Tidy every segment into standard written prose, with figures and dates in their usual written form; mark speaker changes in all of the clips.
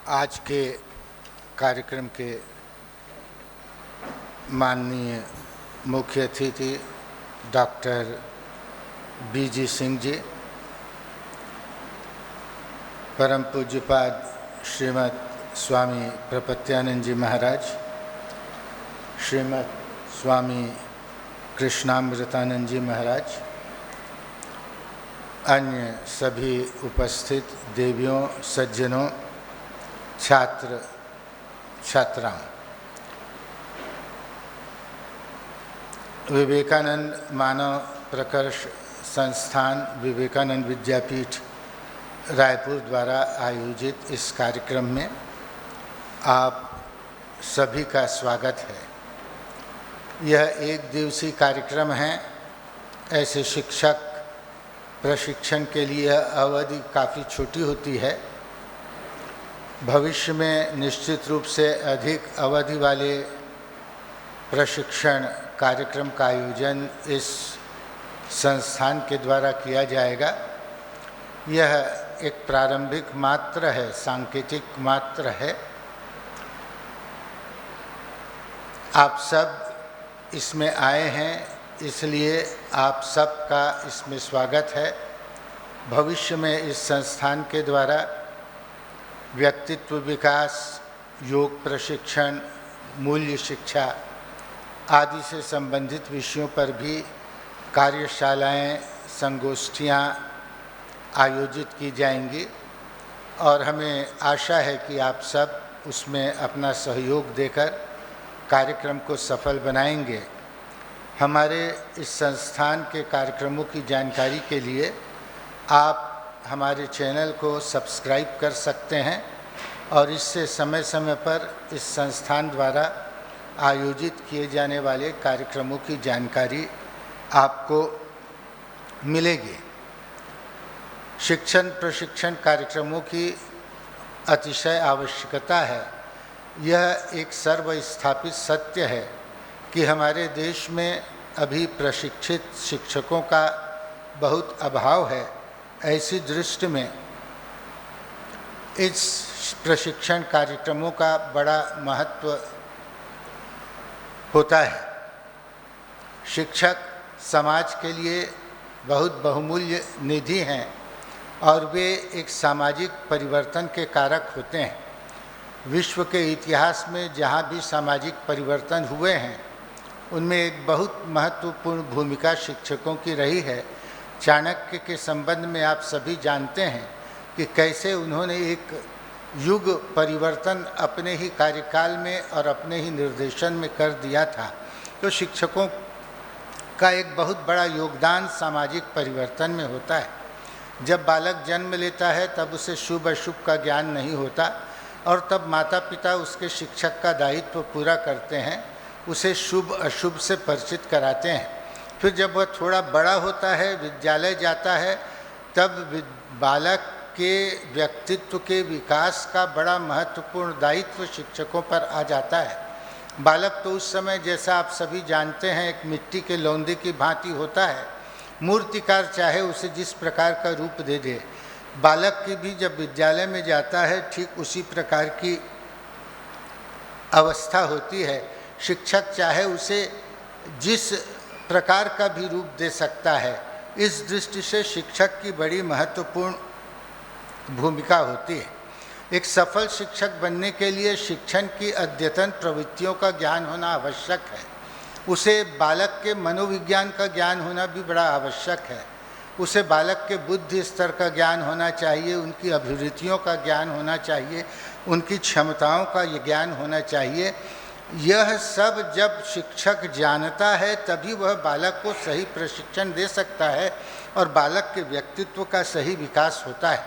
Speaker 1: आज के कार्यक्रम के माननीय मुख्य अतिथि डॉक्टर बीजी सिंह जी, परम पूज्यपाद श्रीमद् स्वामी प्रपत्यानंद जी महाराज, श्रीमद् स्वामी कृष्णामृतानंद जी महाराज, अन्य सभी उपस्थित देवियों, सज्जनों, छात्र छात्राओं, विवेकानंद मानव प्रकर्ष संस्थान विवेकानंद विद्यापीठ रायपुर द्वारा आयोजित इस कार्यक्रम में आप सभी का स्वागत है। यह एक दिवसीय कार्यक्रम है। ऐसे शिक्षक प्रशिक्षण के लिए अवधि काफ़ी छोटी होती है। भविष्य में निश्चित रूप से अधिक अवधि वाले प्रशिक्षण कार्यक्रम का आयोजन इस संस्थान के द्वारा किया जाएगा। यह एक प्रारंभिक मात्र है, सांकेतिक मात्र है। आप सब इसमें आए हैं, इसलिए आप सबका इसमें स्वागत है। भविष्य में इस संस्थान के द्वारा व्यक्तित्व विकास, योग प्रशिक्षण, मूल्य शिक्षा आदि से संबंधित विषयों पर भी कार्यशालाएं, संगोष्ठियां आयोजित की जाएंगी और हमें आशा है कि आप सब उसमें अपना सहयोग देकर कार्यक्रम को सफल बनाएंगे। हमारे इस संस्थान के कार्यक्रमों की जानकारी के लिए आप हमारे चैनल को सब्सक्राइब कर सकते हैं और इससे समय समय पर इस संस्थान द्वारा आयोजित किए जाने वाले कार्यक्रमों की जानकारी आपको मिलेगी। शिक्षण प्रशिक्षण कार्यक्रमों की अतिशय आवश्यकता है। यह एक सर्वस्थापित सत्य है कि हमारे देश में अभी प्रशिक्षित शिक्षकों का बहुत अभाव है। ऐसी दृष्टि में इस प्रशिक्षण कार्यक्रमों का बड़ा महत्व होता है। शिक्षक समाज के लिए बहुत बहुमूल्य निधि हैं और वे एक सामाजिक परिवर्तन के कारक होते हैं। विश्व के इतिहास में जहाँ भी सामाजिक परिवर्तन हुए हैं, उनमें एक बहुत महत्वपूर्ण भूमिका शिक्षकों की रही है। चाणक्य के संबंध में आप सभी जानते हैं कि कैसे उन्होंने एक युग परिवर्तन अपने ही कार्यकाल में और अपने ही निर्देशन में कर दिया था। तो शिक्षकों का एक बहुत बड़ा योगदान सामाजिक परिवर्तन में होता है। जब बालक जन्म लेता है तब उसे शुभ अशुभ का ज्ञान नहीं होता और तब माता पिता उसके शिक्षक का दायित्व पूरा करते हैं, उसे शुभ अशुभ से परिचित कराते हैं। फिर जब वह थोड़ा बड़ा होता है, विद्यालय जाता है, तब बालक के व्यक्तित्व के विकास का बड़ा महत्वपूर्ण दायित्व शिक्षकों पर आ जाता है। बालक तो उस समय, जैसा आप सभी जानते हैं, एक मिट्टी के लौंदे की भांति होता है। मूर्तिकार चाहे उसे जिस प्रकार का रूप दे दे। बालक की भी जब विद्यालय में जाता है, ठीक उसी प्रकार की अवस्था होती है। शिक्षक चाहे उसे जिस प्रकार का भी रूप दे सकता है। इस दृष्टि से शिक्षक की बड़ी महत्वपूर्ण भूमिका होती है। एक सफल शिक्षक बनने के लिए शिक्षण की अद्यतन प्रवृत्तियों का ज्ञान होना आवश्यक है। उसे बालक के मनोविज्ञान का ज्ञान होना भी बड़ा आवश्यक है। उसे बालक के बुद्धि स्तर का ज्ञान होना चाहिए, उनकी अभिरुचियों का ज्ञान होना चाहिए, उनकी क्षमताओं का ये ज्ञान होना चाहिए। यह सब जब शिक्षक जानता है तभी वह बालक को सही प्रशिक्षण दे सकता है और बालक के व्यक्तित्व का सही विकास होता है।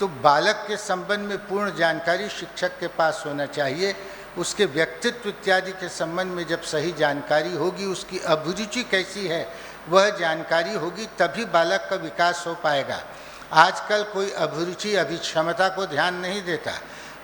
Speaker 1: तो बालक के संबंध में पूर्ण जानकारी शिक्षक के पास होना चाहिए। उसके व्यक्तित्व इत्यादि के संबंध में जब सही जानकारी होगी, उसकी अभिरुचि कैसी है वह जानकारी होगी, तभी बालक का विकास हो पाएगा। आजकल कोई अभिरुचि, अभिक्षमता को ध्यान नहीं देता।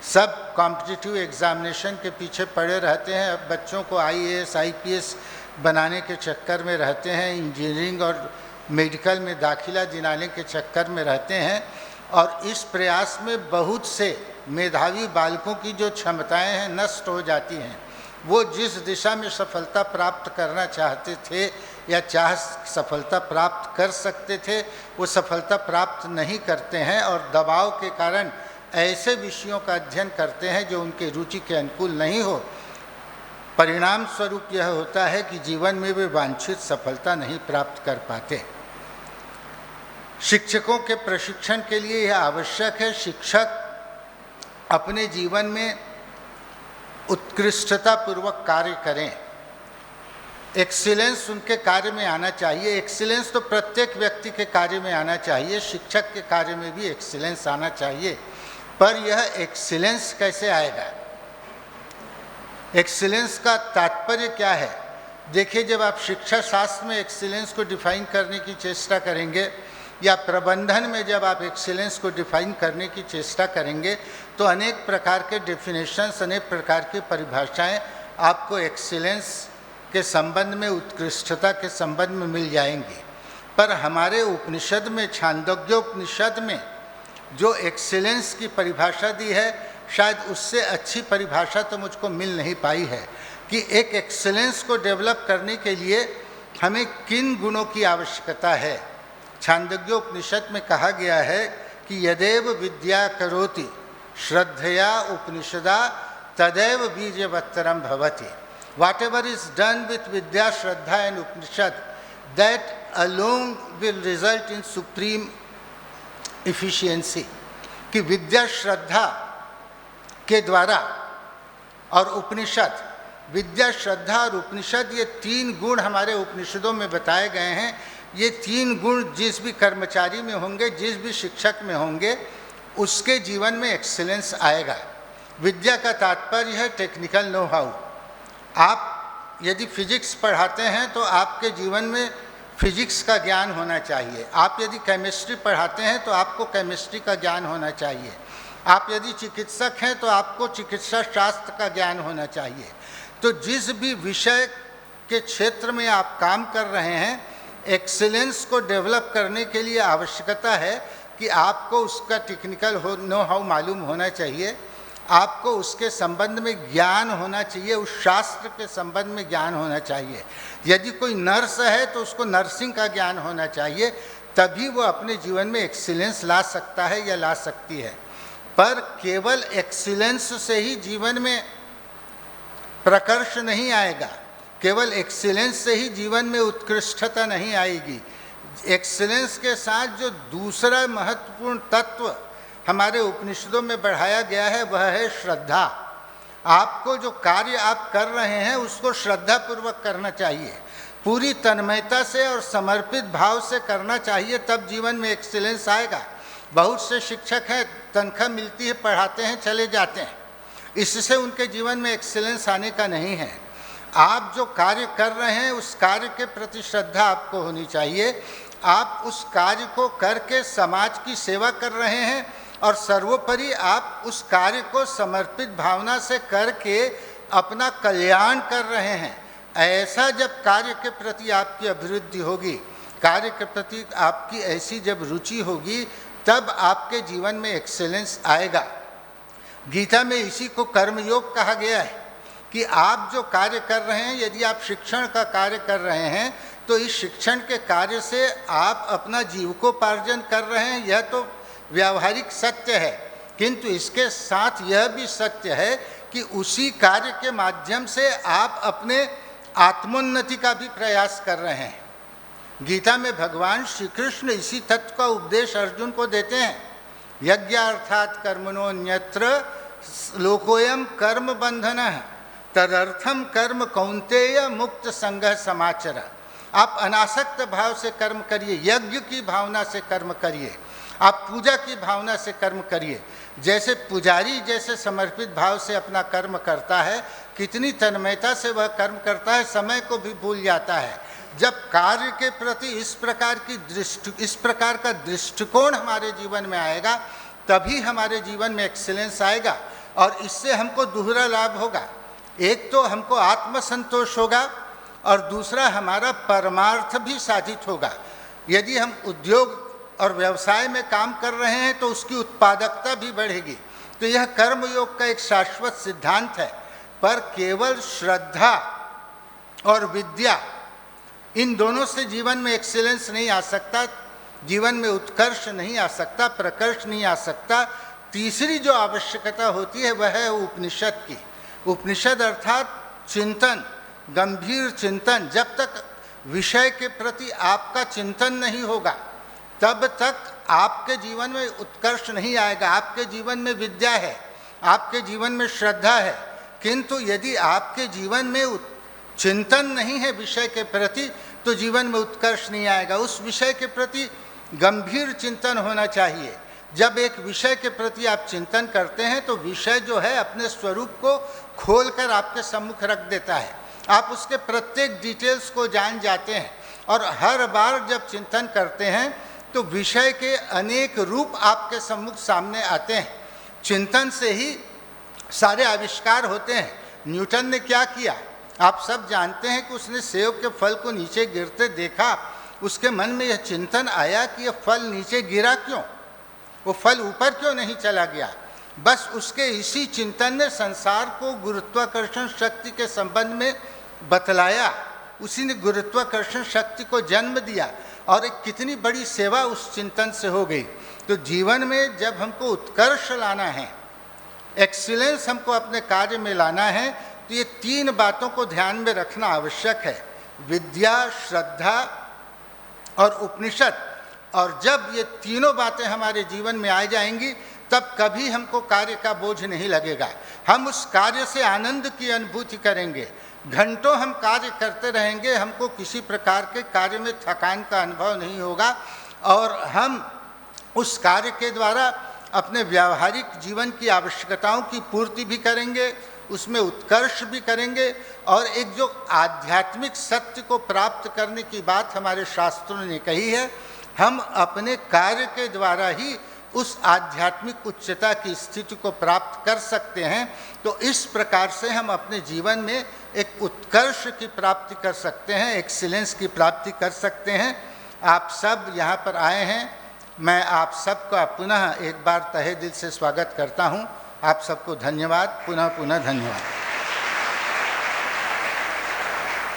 Speaker 1: सब कॉम्पिटिटिव एग्जामिनेशन के पीछे पड़े रहते हैं। अब बच्चों को IAS, IPS बनाने के चक्कर में रहते हैं, इंजीनियरिंग और मेडिकल में दाखिला दिलाने के चक्कर में रहते हैं और इस प्रयास में बहुत से मेधावी बालकों की जो क्षमताएं हैं नष्ट हो जाती हैं। वो जिस दिशा में सफलता प्राप्त करना चाहते थे या सफलता प्राप्त कर सकते थे, वो सफलता प्राप्त नहीं करते हैं और दबाव के कारण ऐसे विषयों का अध्ययन करते हैं जो उनके रुचि के अनुकूल नहीं हो। परिणाम स्वरूप यह होता है कि जीवन में वे वांछित सफलता नहीं प्राप्त कर पाते। शिक्षकों के प्रशिक्षण के लिए यह आवश्यक है, शिक्षक अपने जीवन में उत्कृष्टता पूर्वक कार्य करें। एक्सीलेंस उनके कार्य में आना चाहिए। एक्सीलेंस तो प्रत्येक व्यक्ति के कार्य में आना चाहिए, शिक्षक के कार्य में भी एक्सीलेंस आना चाहिए। पर यह एक्सीलेंस कैसे आएगा? एक्सीलेंस का तात्पर्य क्या है? देखिए, जब आप शिक्षा शास्त्र में एक्सीलेंस को डिफाइन करने की चेष्टा करेंगे या प्रबंधन में जब आप एक्सीलेंस को डिफाइन करने की चेष्टा करेंगे तो अनेक प्रकार के डेफिनेशंस, अनेक प्रकार की परिभाषाएं आपको एक्सीलेंस के संबंध में, उत्कृष्टता के संबंध में मिल जाएंगी। पर हमारे उपनिषद में, छांदोग्योपनिषद में जो एक्सीलेंस की परिभाषा दी है, शायद उससे अच्छी परिभाषा तो मुझको मिल नहीं पाई है कि एक एक्सीलेंस को डेवलप करने के लिए हमें किन गुणों की आवश्यकता है। छांदोग्योपनिषद में कहा गया है कि यदेव विद्या करोति श्रद्धया उपनिषदा तदैव बीजवत्तरम भवति। Whatever is done with Vidya, Shraddha and Upanishad, that alone will result in supreme efficiency। कि विद्या, श्रद्धा के द्वारा और उपनिषद, विद्या, श्रद्धा और उपनिषद, ये तीन गुण हमारे उपनिषदों में बताए गए हैं। ये तीन गुण जिस भी कर्मचारी में होंगे, जिस भी शिक्षक में होंगे, उसके जीवन में एक्सीलेंस आएगा। विद्या का तात्पर्य है टेक्निकल नो हाउ। आप यदि फिजिक्स पढ़ाते हैं तो आपके जीवन में फिजिक्स का ज्ञान होना चाहिए। आप यदि केमिस्ट्री पढ़ाते हैं तो आपको केमिस्ट्री का ज्ञान होना चाहिए। आप यदि चिकित्सक हैं तो आपको चिकित्सा शास्त्र का ज्ञान होना चाहिए। तो जिस भी विषय के क्षेत्र में आप काम कर रहे हैं, एक्सीलेंस को डेवलप करने के लिए आवश्यकता है कि आपको उसका टेक्निकल नो हाउ मालूम होना चाहिए, आपको उसके संबंध में ज्ञान होना चाहिए, उस शास्त्र के संबंध में ज्ञान होना चाहिए। यदि कोई नर्स है तो उसको नर्सिंग का ज्ञान होना चाहिए, तभी वो अपने जीवन में एक्सीलेंस ला सकता है या ला सकती है। पर केवल एक्सीलेंस से ही जीवन में प्रकर्ष नहीं आएगा, केवल एक्सीलेंस से ही जीवन में उत्कृष्टता नहीं आएगी। एक्सीलेंस के साथ जो दूसरा महत्वपूर्ण तत्व हमारे उपनिषदों में बढ़ाया गया है वह है श्रद्धा। आपको जो कार्य आप कर रहे हैं उसको श्रद्धापूर्वक करना चाहिए, पूरी तन्मयता से और समर्पित भाव से करना चाहिए, तब जीवन में एक्सीलेंस आएगा। बहुत से शिक्षक हैं, तनख्वाह मिलती है, पढ़ाते हैं, चले जाते हैं, इससे उनके जीवन में एक्सीलेंस आने का नहीं है। आप जो कार्य कर रहे हैं उस कार्य के प्रति श्रद्धा आपको होनी चाहिए। आप उस कार्य को करके समाज की सेवा कर रहे हैं और सर्वोपरि आप उस कार्य को समर्पित भावना से करके अपना कल्याण कर रहे हैं। ऐसा जब कार्य के प्रति आपकी अभिवृद्धि होगी, कार्य के प्रति आपकी ऐसी जब रुचि होगी, तब आपके जीवन में एक्सेलेंस आएगा। गीता में इसी को कर्मयोग कहा गया है कि आप जो कार्य कर रहे हैं, यदि आप शिक्षण का कार्य कर रहे हैं तो इस शिक्षण के कार्य से आप अपना जीविकोपार्जन कर रहे हैं, यह तो व्यावहारिक सत्य है। किंतु इसके साथ यह भी सत्य है कि उसी कार्य के माध्यम से आप अपने आत्मोन्नति का भी प्रयास कर रहे हैं। गीता में भगवान श्री कृष्ण इसी तत्व का उपदेश अर्जुन को देते हैं। यज्ञार्थात् कर्मणोऽन्यत्र लोकोऽयं कर्म बंधनः तदर्थम कर्म कौन्तेय मुक्त संगः समाचर। आप अनासक्त भाव से कर्म करिए, यज्ञ की भावना से कर्म करिए, आप पूजा की भावना से कर्म करिए। जैसे पुजारी जैसे समर्पित भाव से अपना कर्म करता है, कितनी तन्मयता से वह कर्म करता है, समय को भी भूल जाता है। जब कार्य के प्रति इस प्रकार का दृष्टिकोण हमारे जीवन में आएगा, तभी हमारे जीवन में एक्सीलेंस आएगा और इससे हमको दोहरा लाभ होगा। एक तो हमको आत्मसंतोष होगा और दूसरा हमारा परमार्थ भी साधित होगा। यदि हम उद्योग और व्यवसाय में काम कर रहे हैं तो उसकी उत्पादकता भी बढ़ेगी, तो यह कर्मयोग का एक शाश्वत सिद्धांत है। पर केवल श्रद्धा और विद्या, इन दोनों से जीवन में एक्सीलेंस नहीं आ सकता, जीवन में उत्कर्ष नहीं आ सकता, प्रकर्ष नहीं आ सकता। तीसरी जो आवश्यकता होती है वह है उपनिषद की। उपनिषद अर्थात चिंतन, गंभीर चिंतन। जब तक विषय के प्रति आपका चिंतन नहीं होगा तब तक आपके जीवन में उत्कर्ष नहीं आएगा। आपके जीवन में विद्या है, आपके जीवन में श्रद्धा है, किंतु यदि आपके जीवन में चिंतन नहीं है विषय के प्रति तो जीवन में उत्कर्ष नहीं आएगा। उस विषय के प्रति गंभीर चिंतन होना चाहिए। जब एक विषय के प्रति आप चिंतन करते हैं तो विषय जो है अपने स्वरूप को खोलकर आपके सम्मुख रख देता है। आप उसके प्रत्येक डिटेल्स को जान जाते हैं और हर बार जब चिंतन करते हैं तो विषय के अनेक रूप आपके सम्मुख सामने आते हैं। चिंतन से ही सारे आविष्कार होते हैं। न्यूटन ने क्या किया आप सब जानते हैं कि उसने सेब के फल को नीचे गिरते देखा, उसके मन में यह चिंतन आया कि यह फल नीचे गिरा क्यों, वो फल ऊपर क्यों नहीं चला गया। बस उसके इसी चिंतन ने संसार को गुरुत्वाकर्षण शक्ति के संबंध में बतलाया। उसी ने गुरुत्वाकर्षण शक्ति को जन्म दिया और एक कितनी बड़ी सेवा उस चिंतन से हो गई। तो जीवन में जब हमको उत्कर्ष लाना है, एक्सीलेंस हमको अपने कार्य में लाना है, तो ये तीन बातों को ध्यान में रखना आवश्यक है, विद्या, श्रद्धा और उपनिषद। और जब ये तीनों बातें हमारे जीवन में आ जाएंगी तब कभी हमको कार्य का बोझ नहीं लगेगा। हम उस कार्य से आनंद की अनुभूति करेंगे। घंटों हम कार्य करते रहेंगे, हमको किसी प्रकार के कार्य में थकान का अनुभव नहीं होगा और हम उस कार्य के द्वारा अपने व्यावहारिक जीवन की आवश्यकताओं की पूर्ति भी करेंगे, उसमें उत्कर्ष भी करेंगे। और एक जो आध्यात्मिक सत्य को प्राप्त करने की बात हमारे शास्त्रों ने कही है, हम अपने कार्य के द्वारा ही उस आध्यात्मिक उच्चता की स्थिति को प्राप्त कर सकते हैं। तो इस प्रकार से हम अपने जीवन में एक उत्कर्ष की प्राप्ति कर सकते हैं, एक्सीलेंस की प्राप्ति कर सकते हैं। आप सब यहाँ पर आए हैं, मैं आप सबका पुनः एक बार तहे दिल से स्वागत करता हूँ। आप सबको धन्यवाद, पुनः पुनः धन्यवाद।